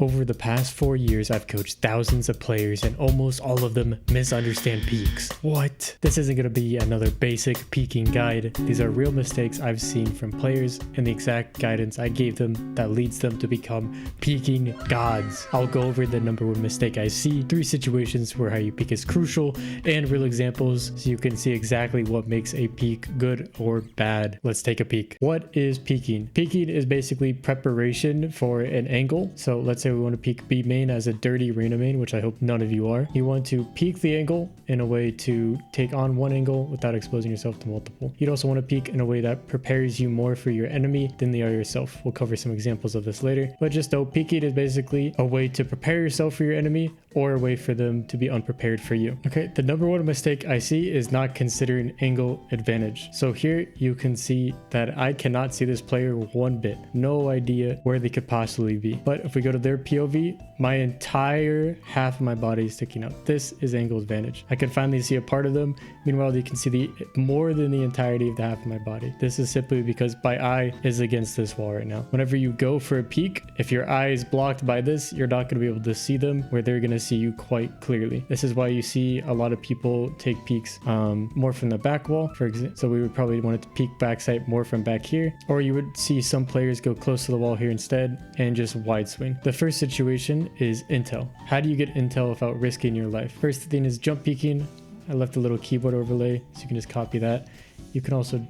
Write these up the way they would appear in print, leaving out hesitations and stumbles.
Over the past 4 years, I've coached thousands of players and almost all of them misunderstand peaks. What? This isn't going to be another basic peaking guide. These are real mistakes I've seen from players and the exact guidance I gave them that leads them to become peaking gods. I'll go over the number one mistake I see, 3 situations where how you peak is crucial, and real examples so you can see exactly what makes a peak good or bad. Let's take a peek. What is peaking? Peaking is basically preparation for an angle. So let's say we want to peak B main as a dirty arena main, which I hope none of you are. You want to peak the angle in a way to take on one angle without exposing yourself to multiple. You'd also want to peak in a way that prepares you more for your enemy than they are yourself. We'll cover some examples of this later, but just know peaking is basically a way to prepare yourself for your enemy or a way for them to be unprepared for you. Okay, the number one mistake I see is not considering angle advantage. So here you can see that I cannot see this player one bit. No idea where they could possibly be. But if we go to their POV, my entire half of my body is sticking out. This is angle advantage. I can finally see a part of them. Meanwhile, you can see the more than the entirety of the half of my body. This is simply because my eye is against this wall right now. Whenever you go for a peek, if your eye is blocked by this, you're not going to be able to see them where they're going to see you quite clearly. This is why you see a lot of people take peeks more from the back wall, for example. So we would probably want to peek backside more from back here, or you would see some players go close to the wall here instead and just wide swing. The first situation is intel. How do you get intel without risking your life? First thing is jump peeking. I left a little keyboard overlay so you can just copy that. You can also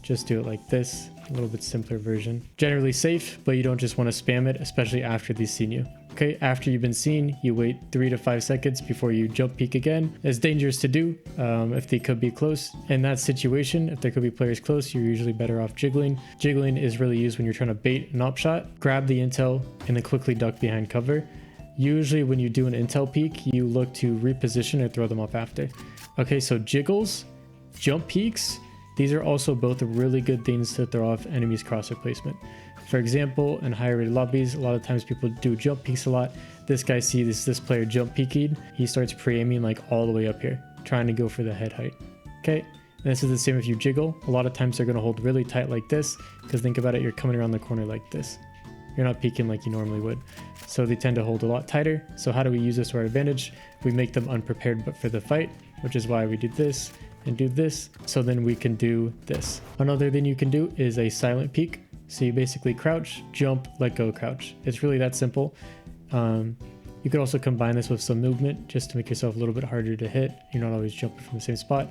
just do it like this, a little bit simpler version. Generally safe, but you don't just want to spam it, especially after they've seen you. Okay, after you've been seen, you wait 3 to 5 seconds before you jump peek again. It's dangerous to do if they could be close. In that situation, if there could be players close, you're usually better off jiggling. Jiggling is really used when you're trying to bait an op shot, grab the intel, and then quickly duck behind cover. Usually when you do an intel peek, you look to reposition or throw them up after. Okay, so jiggles, jump peeks, these are also both really good things to throw off enemies' crosshair placement. For example, in higher rated lobbies, a lot of times people do jump peeks a lot. This guy sees this player jump peeking, he starts pre-aiming like all the way up here, trying to go for the head height. Okay, and this is the same if you jiggle. A lot of times they're going to hold really tight like this, because think about it, you're coming around the corner like this. You're not peeking like you normally would. So they tend to hold a lot tighter. So how do we use this to our advantage? We make them unprepared but for the fight, which is why we do this and do this. So then we can do this. Another thing you can do is a silent peek. So you basically crouch, jump, let go, crouch. It's really that simple. You could also combine this with some movement just to make yourself a little bit harder to hit. You're not always jumping from the same spot.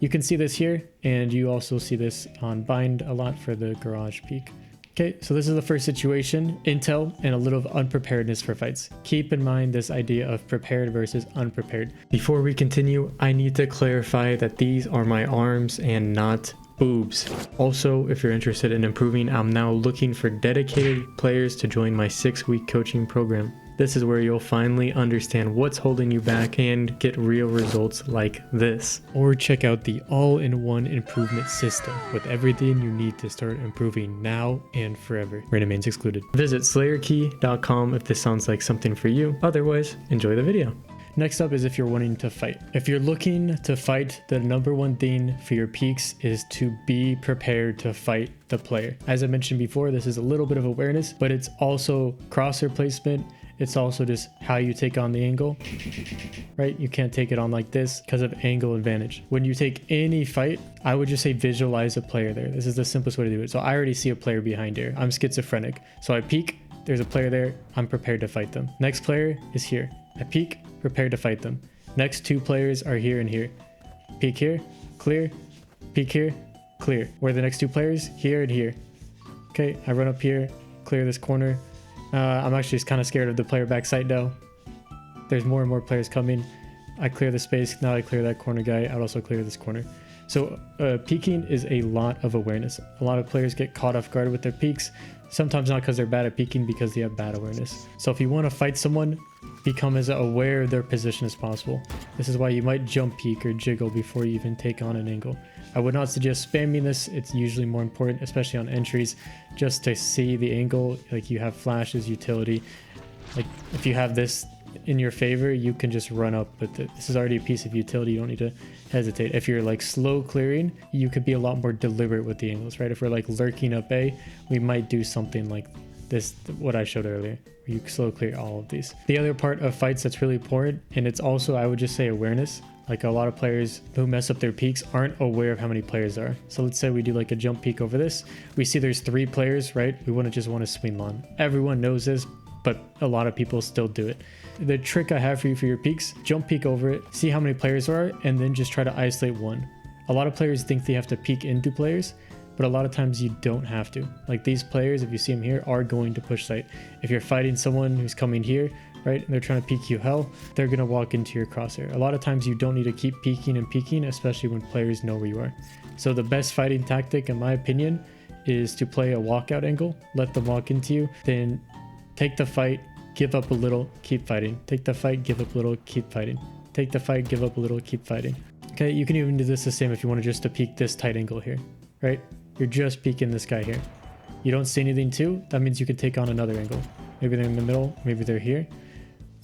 You can see this here, and you also see this on bind a lot for the garage peek. Okay, so this is the first situation, intel and a little of unpreparedness for fights. Keep in mind this idea of prepared versus unprepared. Before we continue, I need to clarify that these are my arms and not boobs. Also, if you're interested in improving, I'm now looking for dedicated players to join my 6-week coaching program. This is where you'll finally understand what's holding you back and get real results like this. Or check out the all-in-one improvement system with everything you need to start improving now and forever. Random mains excluded. Visit Slayerkey.com if this sounds like something for you. Otherwise, enjoy the video. Next up is if you're wanting to fight. If you're looking to fight, the number one thing for your peaks is to be prepared to fight the player. As I mentioned before, this is a little bit of awareness, but it's also crosshair placement. It's also just how you take on the angle, right? You can't take it on like this because of angle advantage. When you take any fight, I would just say visualize a player there. This is the simplest way to do it. So I already see a player behind here. I'm schizophrenic. So I peek, there's a player there. I'm prepared to fight them. Next player is here. I peek, prepared to fight them. Next 2 players are here and here. Peek here, clear, peek here, clear. Where are the next 2 players? Here and here. Okay, I run up here, clear this corner. I'm actually just kind of scared of the player backside though. There's more and more players coming. I clear the space, now I clear that corner guy. I'd also clear this corner. So peeking is a lot of awareness. A lot of players get caught off guard with their peeks. Sometimes not because they're bad at peeking, because they have bad awareness. So if you want to fight someone, become as aware of their position as possible. This is why you might jump peek or jiggle before you even take on an angle. I would not suggest spamming this. It's usually more important, especially on entries, just to see the angle. Like you have flashes, utility. Like if you have this in your favor, you can just run up with it. This is already a piece of utility. You don't need to hesitate. If you're like slow clearing, you could be a lot more deliberate with the angles, right? If we're like lurking up A, we might do something like this, what I showed earlier. You slow clear all of these. The other part of fights that's really important, and it's also, I would just say, awareness. Like a lot of players who mess up their peaks aren't aware of how many players there are. So let's say we do like a jump peek over this. We see there's 3 players, right? We wouldn't just want to swing on. Everyone knows this, but a lot of people still do it. The trick I have for you for your peaks, jump peek over it, see how many players there are, and then just try to isolate one. A lot of players think they have to peek into players, but a lot of times you don't have to. Like these players, if you see them here, are going to push site. If you're fighting someone who's coming here, right, and they're trying to peek you hell, they're gonna walk into your crosshair. A lot of times you don't need to keep peeking and peeking, especially when players know where you are. So the best fighting tactic, in my opinion, is to play a walkout angle, let them walk into you, then take the fight, give up a little, keep fighting. Take the fight, give up a little, keep fighting. Take the fight, give up a little, keep fighting. Okay, you can even do this the same if you want to just to peek this tight angle here, right? You're just peeking this guy here. You don't see anything too, that means you could take on another angle. Maybe they're in the middle, maybe they're here.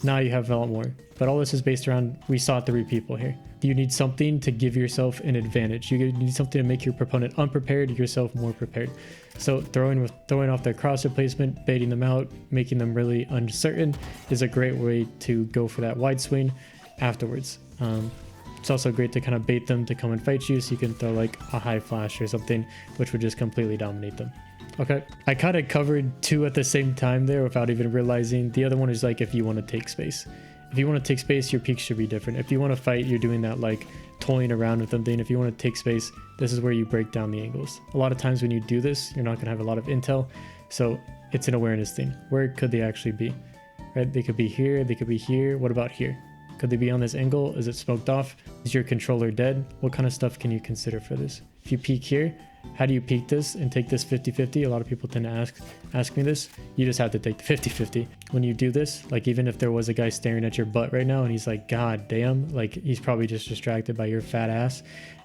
Now you have a lot more. But all this is based around, we saw 3 people here. You need something to give yourself an advantage. You need something to make your opponent unprepared, yourself more prepared. So throwing off their crosshair placement, baiting them out, making them really uncertain is a great way to go for that wide swing afterwards. It's also great to kind of bait them to come and fight you, so you can throw like a high flash or something, which would just completely dominate them. Okay, I kind of covered 2 at the same time there without even realizing. The other one is like if you want to take space. If you want to take space, your peaks should be different. If you want to fight, you're doing that like toying around with something. If you want to take space, this is where you break down the angles. A lot of times when you do this, you're not going to have a lot of intel, so it's an awareness thing. Where could they actually be? Right? They could be here, they could be here. What about here? Could they be on this angle? Is it smoked off? Is your controller dead? What kind of stuff can you consider for this? If you peek here, how do you peek this and take this 50-50? A lot of people tend to ask me this. You just have to take the 50-50. When you do this, like even if there was a guy staring at your butt right now and he's like, God damn, like he's probably just distracted by your fat ass.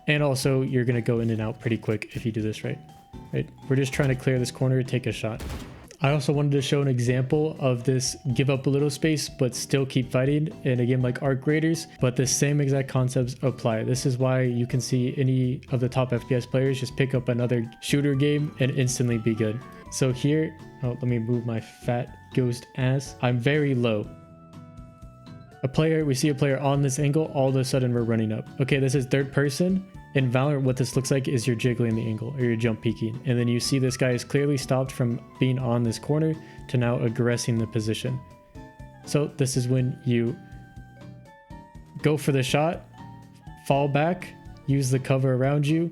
And also you're gonna go in and out pretty quick if you do this right? We're just trying to clear this corner, take a shot. I also wanted to show an example of this give up a little space but still keep fighting in a game like Arc Raiders, but the same exact concepts apply. This is why you can see any of the top FPS players just pick up another shooter game and instantly be good. So here, oh, let me move my fat ghost ass. I'm very low. We see a player on this angle, all of a sudden we're running up. Okay, this is third person. In Valorant, what this looks like is you're jiggling the angle or you're jump peeking. And then you see this guy is clearly stopped from being on this corner to now aggressing the position. So this is when you go for the shot, fall back, use the cover around you,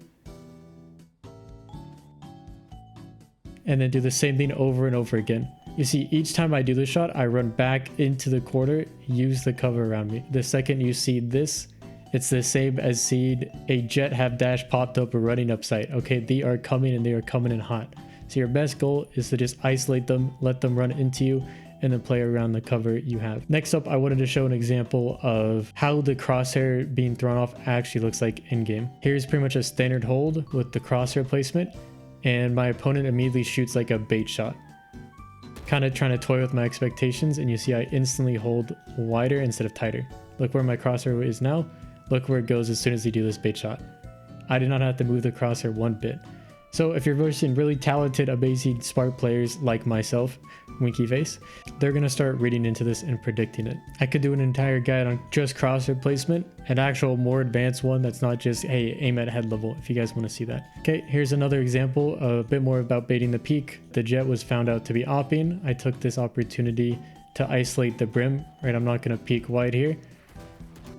and then do the same thing over and over again. You see, each time I do the shot, I run back into the corner, use the cover around me. The second you see this, it's the same as seeing a jet have dash popped up or running up sight. Okay, they are coming and they are coming in hot. So your best goal is to just isolate them, let them run into you, and then play around the cover you have. Next up, I wanted to show an example of how the crosshair being thrown off actually looks like in game. Here's pretty much a standard hold with the crosshair placement, and my opponent immediately shoots like a bait shot. Kind of trying to toy with my expectations, and you see I instantly hold wider instead of tighter. Look where my crosshair is now. Look where it goes as soon as you do this bait shot. I did not have to move the crosshair one bit. So if you're versing really talented, amazing, smart players like myself, winky face, they're going to start reading into this and predicting it. I could do an entire guide on just crosshair placement, an actual more advanced one that's not just, hey, aim at head level, if you guys want to see that. Okay, here's another example, a bit more about baiting the peak. The jet was found out to be opping. I took this opportunity to isolate the brim, right? I'm not going to peek wide here.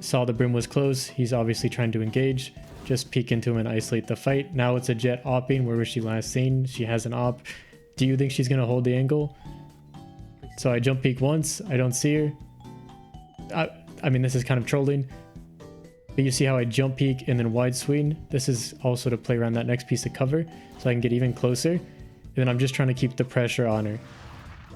Saw the brim was close. He's obviously trying to engage. Just peek into him and isolate the fight. Now it's a jet opping. Where was she last seen? She has an op. Do you think she's going to hold the angle? So I jump peek once. I don't see her. I mean, this is kind of trolling. But you see how I jump peek and then wide swing. This is also to play around that next piece of cover so I can get even closer. And then I'm just trying to keep the pressure on her.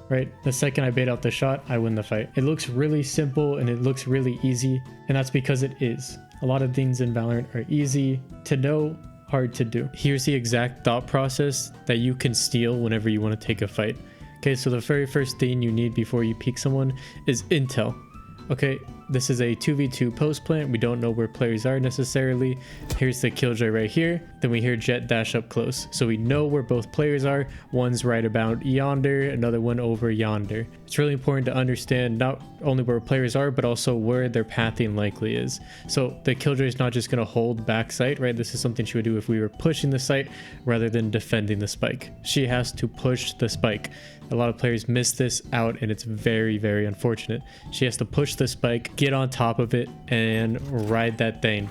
Right? The second I bait out the shot, I win the fight. It looks really simple and it looks really easy, and that's because it is. A lot of things in Valorant are easy to know, hard to do. Here's the exact thought process that you can steal whenever you want to take a fight. Okay, so the very first thing you need before you peek someone is intel. Okay, This is a 2v2 post plant. We don't know where players are necessarily. Here's the killjoy right here. Then we hear Jet dash up close. So we know where both players are. One's right about yonder, another one over yonder. It's really important to understand not only where players are, but also where their pathing likely is. So the killjoy is not just going to hold back sight, right? This is something she would do if we were pushing the site rather than defending the spike. She has to push the spike. A lot of players miss this out, and it's very, very unfortunate. She has to push the spike, get on top of it, and ride that thing.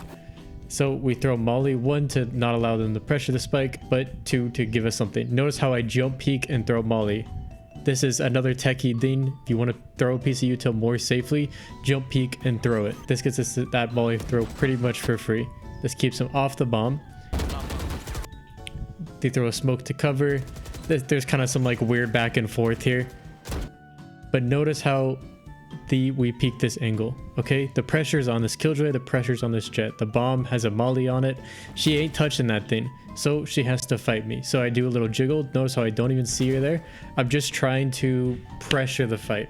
So we throw Molly, 1 to not allow them to pressure the spike, but 2 to give us something. Notice how I jump peek and throw Molly. This is another techie thing. If you want to throw a piece of util more safely, jump peek and throw it. This gets us that Molly throw pretty much for free. This keeps them off the bomb. They throw a smoke to cover. There's kind of some like weird back and forth here. But notice how we peek this angle. Okay, the pressure's on this killjoy, the pressure's on this Jet. The bomb has a Molly on it. She ain't touching that thing, so she has to fight me. So I do a little jiggle. Notice how I don't even see her there. I'm just trying to pressure the fight.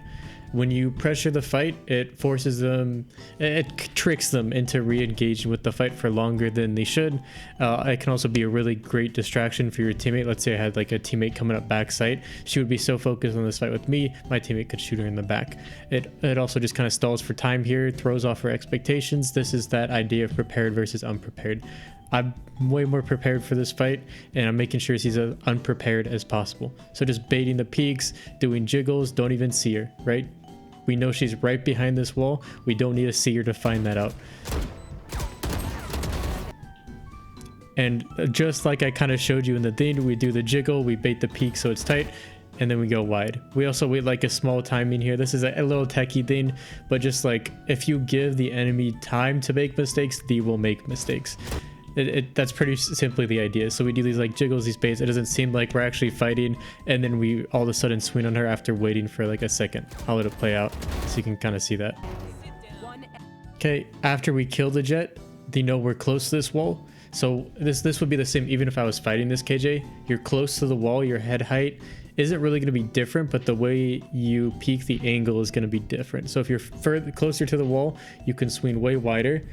When you pressure the fight, it forces them, it tricks them into re-engaging with the fight for longer than they should. It can also be a really great distraction for your teammate. Let's say I had like a teammate coming up back site. She would be so focused on this fight with me, my teammate could shoot her in the back. It also just kind of stalls for time here, throws off her expectations. This is that idea of prepared versus unprepared. I'm way more prepared for this fight, and I'm making sure she's as unprepared as possible. So just baiting the peaks, doing jiggles, don't even see her, right? We know she's right behind this wall. We don't need to see her to find that out. And just like I kind of showed you in the thing, we do the jiggle, we bait the peak so it's tight, and then we go wide. We also wait like a small timing here. This is a little techie thing, but just like if you give the enemy time to make mistakes, they will make mistakes. That's pretty simply the idea. So we do these like jiggles, these baits. It doesn't seem like we're actually fighting, and then we all of a sudden swing on her after waiting for like a second. I'll let it play out so you can kind of see that. Okay, after we kill the Jet, they know we're close to this wall. So this would be the same even if I was fighting this KJ. You're close to the wall, your head height isn't really going to be different, but the way you peek the angle is going to be different. So if you're closer to the wall, you can swing way wider.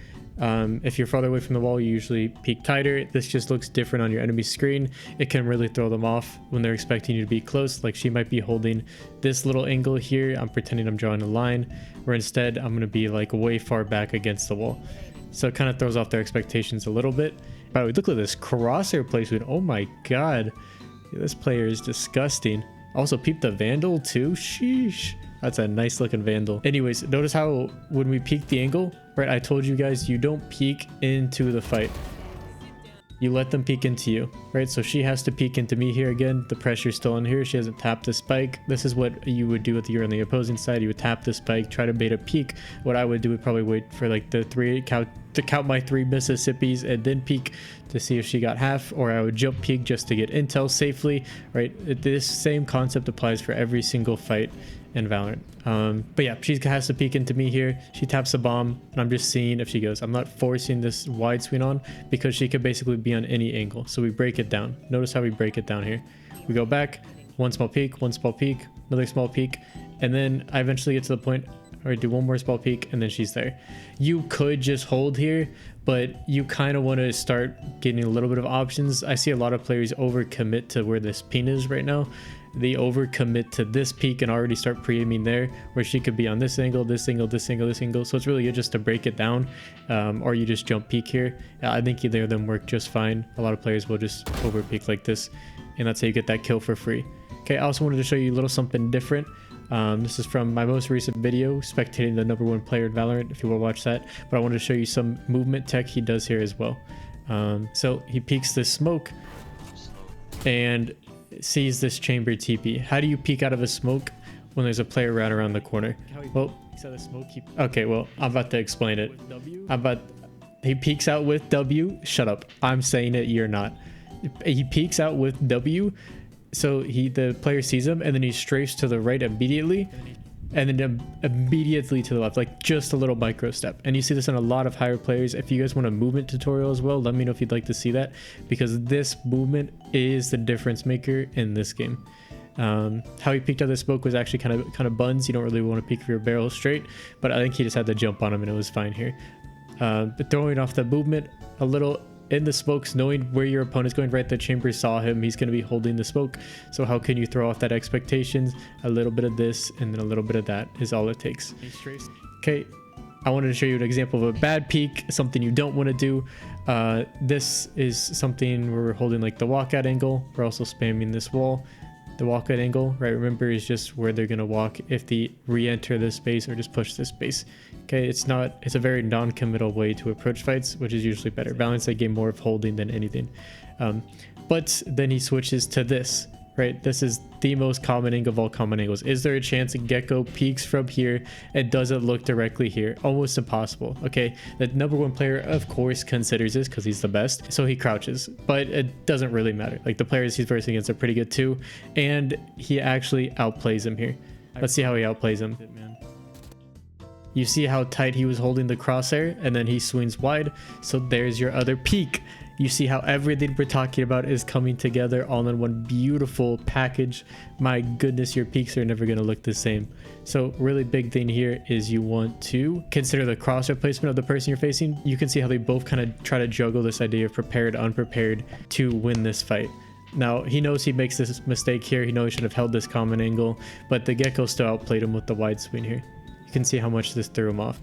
If you're farther away from the wall, you usually peek tighter. This just looks different on your enemy's screen. It can really throw them off when they're expecting you to be close. Like she might be holding this little angle here. I'm pretending I'm drawing a line, where instead I'm going to be like way far back against the wall. So it kind of throws off their expectations a little bit. By the way, look at this crosshair placement. Oh my god. This player is disgusting. Also, peep the Vandal too. Sheesh. That's a nice looking Vandal. Anyways, notice how when we peek the angle, right? I told you guys, you don't peek into the fight. You let them peek into you, right? So she has to peek into me here again. The pressure's still on here. She hasn't tapped the spike. This is what you would do if you're on the opposing side. You would tap the spike, try to bait a peek. What I would do would probably wait for like the count my 3 Mississippis and then peek to see if she got half, or I would jump peek just to get intel safely, right? This same concept applies for every single fight in Valorant. But yeah, she has to peek into me here. She taps the bomb, and I'm just seeing if she goes. I'm not forcing this wide swing on because she could basically be on any angle. So we break it down. Notice how we break it down here. We go back, one small peek, another small peek, and then I eventually get to the point where I do one more small peek, and then she's there. You could just hold here, but you kind of want to start getting a little bit of options. I see a lot of players overcommit to where this pin is right now. They overcommit to this peak and already start pre-aiming there, where she could be on this angle, this angle, this angle, this angle. So it's really good just to break it down, or you just jump peek here. I think either of them work just fine. A lot of players will just over peek like this, and that's how you get that kill for free. Okay, I also wanted to show you a little something different. This is from my most recent video, Spectating the #1 player in Valorant, if you will watch that. But I wanted to show you some movement tech he does here as well. So he peeks this smoke and sees this chamber TP. How do you peek out of a smoke when there's a player right around the corner? Well, okay, well, I'm about to explain it. He peeks out with W. Shut up. I'm saying it, you're not. He peeks out with W. So the player sees him, and then he strafes to the right immediately, and then immediately to the left, like just a little micro step. And you see this in a lot of higher players. If you guys want a movement tutorial as well, let me know if you'd like to see that, because this movement is the difference maker in this game. How he peeked out the smoke was actually kind of buns. You don't really want to peek your barrel straight, but I think he just had to jump on him and it was fine here. But throwing off the movement a little in the smokes, knowing where your opponent's going, right? The chamber saw him, he's going to be holding the smoke. So how can you throw off that expectations? A little bit of this and then a little bit of that is all it takes. Okay, I wanted to show you an example of a bad peek, something you don't want to do. This is something where we're holding like the walkout angle. We're also spamming this wall. The walkout angle, right, remember, is just where they're going to walk if they re-enter this space or just push this space. Okay, it's a very non-committal way to approach fights, which is usually better. Valorant's a game more of holding than anything. But then he switches to this, right? This is the most common angle of all common angles. Is there a chance a gecko peeks from here and doesn't look directly here? Almost impossible. Okay, the number one player of course considers this because he's the best, so he crouches, but it doesn't really matter. Like, the players he's versing against are pretty good too, and he actually outplays him here. Let's see how he outplays him. You see how tight he was holding the crosshair, and then he swings wide, so there's your other peek. You see how everything we're talking about is coming together all in one beautiful package. My goodness, your peaks are never going to look the same. So really big thing here is you want to consider the crosshair placement of the person you're facing. You can see how they both kind of try to juggle this idea of prepared, unprepared to win this fight. Now, he knows he makes this mistake here. He knows he should have held this common angle, but the gecko still outplayed him with the wide swing here. You can see how much this threw him off.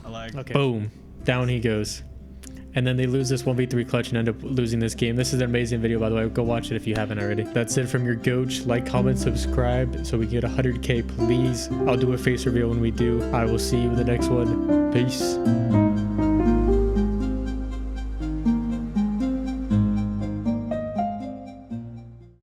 Okay. Boom. Down he goes. And then they lose this 1v3 clutch and end up losing this game. This is an amazing video, by the way. Go watch it if you haven't already. That's it from your Goach. Like, comment, subscribe so we get 100K, please. I'll do a face reveal when we do. I will see you in the next one. Peace.